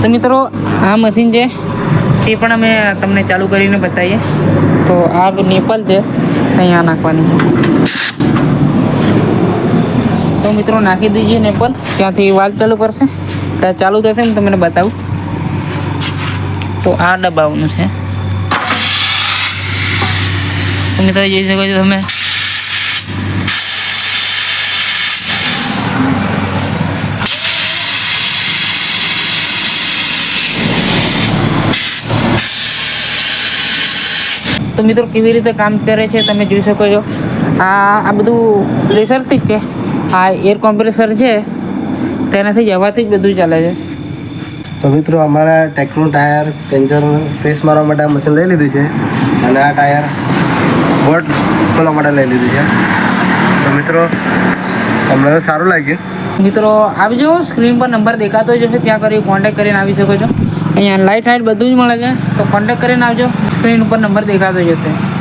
તો મિત્રો આ મશીન છે એ પણ અમે તમને ચાલુ કરીને બતાવીએ. તો આ નેપલ છે અહીંયા નાખવાની છે. તો મિત્રો નાખી દીજીએ નેપલ, ત્યાંથી વાલ ચાલુ કરશે, ત્યાં ચાલુ થશે હું તમને બતાવું. તો આ દબાવવાનું છે. તો મિત્રો જોઈ શકો છો તમે. તો મિત્રો કેવી રીતે કામ કરે છે તમે જોઈ શકો છો. આ બધું પ્રેશરથી જ છે. આ એર કોમ્પ્રેસર છે તેનાથી જ હવાથી જ બધું ચાલે છે. તો મિત્રો અમારા ટેકનું ટાયર પેન્ચર પ્રેસ મારવા માટે આ મશીન લઈ લીધું છે અને આ ટાયર બોલ્ટ ખોલવા માટે લઈ લીધું છે. તો મિત્રો અમને તો સારું લાગ્યું. મિત્રો આવજો, સ્ક્રીન પર નંબર દેખાતો જ હશે, ત્યાં કરી કોન્ટેક્ટ કરીને આવી શકો છો. અહીંયા લાઇટ બધું જ મળે છે, તો કોન્ટેક્ટ કરીને આવજો, સ્ક્રીન ઉપર નંબર દેખાતો જ હશે.